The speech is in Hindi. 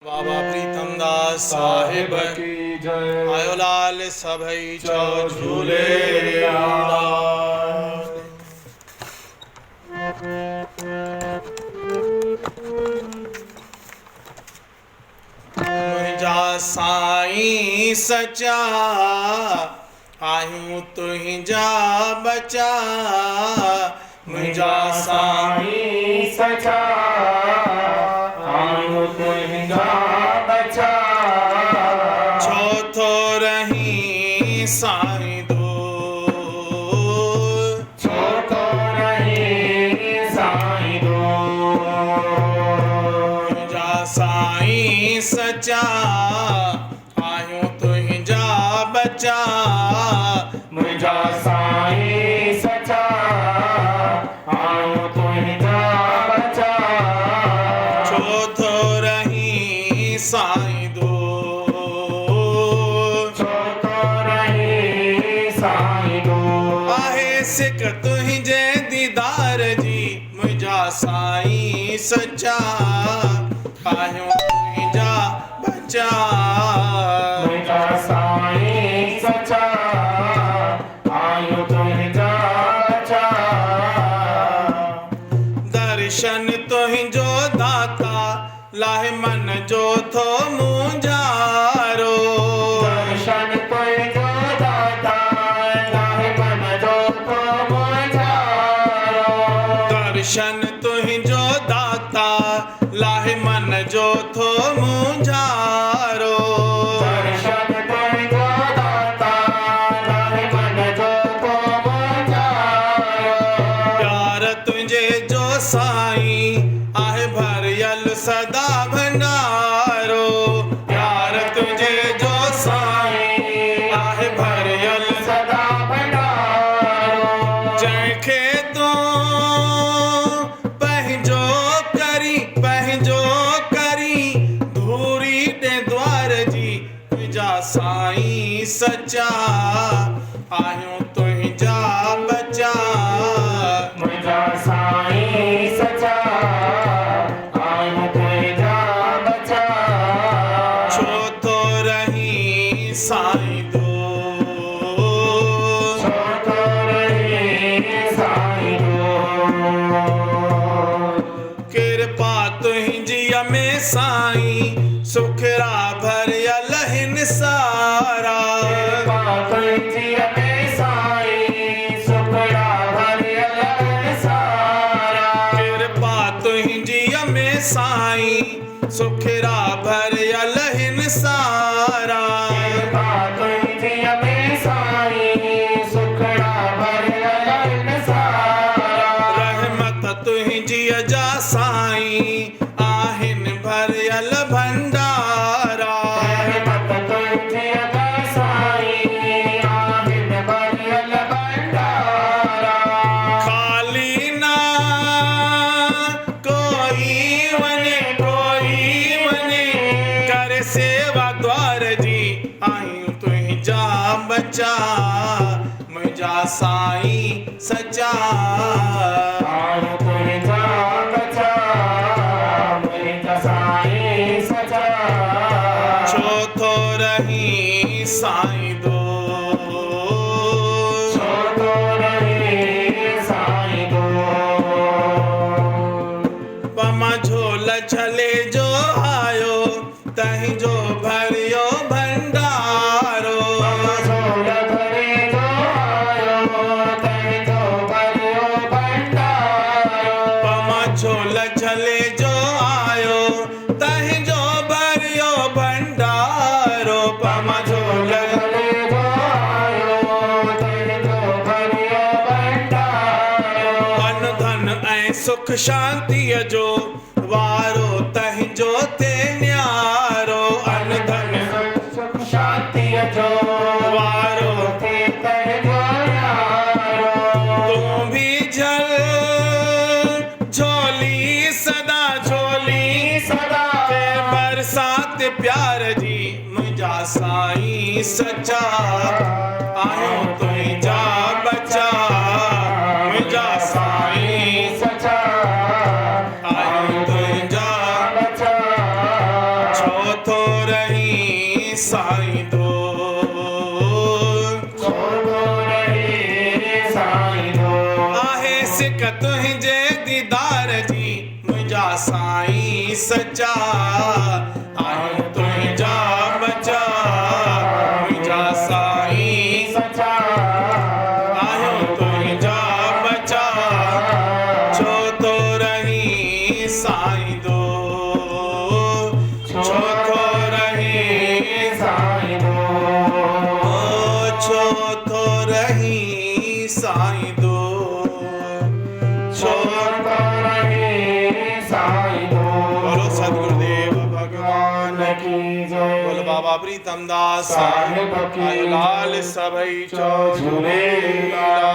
बाबा प्रीतम दास साहिब की जय। आयो लाल सभई चौ झूले मुझा साईं सचा आयूं तुझा बचा मुझा साईं सचा आयूं तुझा बचा छो थो रही साईं दो छो तो रही साईं दो मुझा साईं सचा आयूं तुझा बचा मुझा साईं सचा आयूं तुझा बचा छो थो रही साईं दो छो तो रही साईं दो आहे सिक तुंहिंजे दीदार जी मुझा साईं सचा आयूं तुझा बचा मुझा साईं सचा आयूं तुझा बचा दर्शन तुंहिंजो दाता लाहे मन जो थो मुंझारो दर्शन तुझो दाता लाहे मन जो तो मुंझारो दर्शन तुंहिंजो दाता लाहे मन जो थो मुंझारो दर्शन तुझो दाता लाहे मन जो तो मुंझारो प्यार तुंहिंजे जो साईं आहे भरियल सदा भंडारो प्यार तुंहिंजे जो साईं आहे भरियल सदा भंडारो जंहिंखे तूं पंहिंजो करी धूरी ॾे द्वार जी तुंहिंजा साईं सचा आहियूं तुंहिंजा बचा मुझा साईं सचा आयूं तुझा बचा छो थो रही साईं दो छो तो रही साईं दो कृपा तुंहिंजी में साईं सुखरा भरियल हिन सारा तुझी में साईं सुखड़ा भरियल सारा कृपा तुंहिंजी में साईं सुखरा भरियल हिन सारा तुझी में साईं सुखड़ा भरियल सारा रहमत तुंहिंजी जा साईं आहिन भरियल भंडारा रहमत तुझी साईं आहिन भरियल भंडारा खाली ना कोई वने करे सेवा द्वार जी आयूं तुंहिंजा बचा मुंहिंजा साईं सचा आयूं तुझा बचा मुझा साईं सचा छो थो रही साईं दो छो तो रही साईं दो पमा झोल छले जो आयो तहीं जो भरियो भंडारो झोल भरे जो आयो तुझो भरियो भंडारो पमा झोल छले जो आयो तहीं जो भरियो भंडारो पमा झोल भरे जो आयो तुझो भरियो भंडारो अन धन ऐं सुख शांतीअ जो वारो तहीं जो ते न्यारो अन धन सुख शांतीअ जो वारो थे तुझो यारो तूं भी झल झोली सदा झोली सदा के बरसात प्यार जी मुंहिंजा साईं सचा आहियूं तुंहिंजा बचा मुंहिंजा साईं सचा आहियूं तुंहिंजा बचा छो छो थो रही साईं दो छो थो रही साईं दो आहे सिक तुंहिंजे दीदार जी मुंहिंजा साईं सचा आहियूं तुंहिंजा बचा मुंहिंजा साईं सचा आहियूं तुंहिंजा बचा छो थो रही साईं दो छो थो रही साईं दो छो थो रही साईं दो छो थो रही साईं दो बोलो सतगुरुदेव भगवान की जय बोल बाबा प्रीतम दास साहिब की लाल सभई चो झूलेलाल।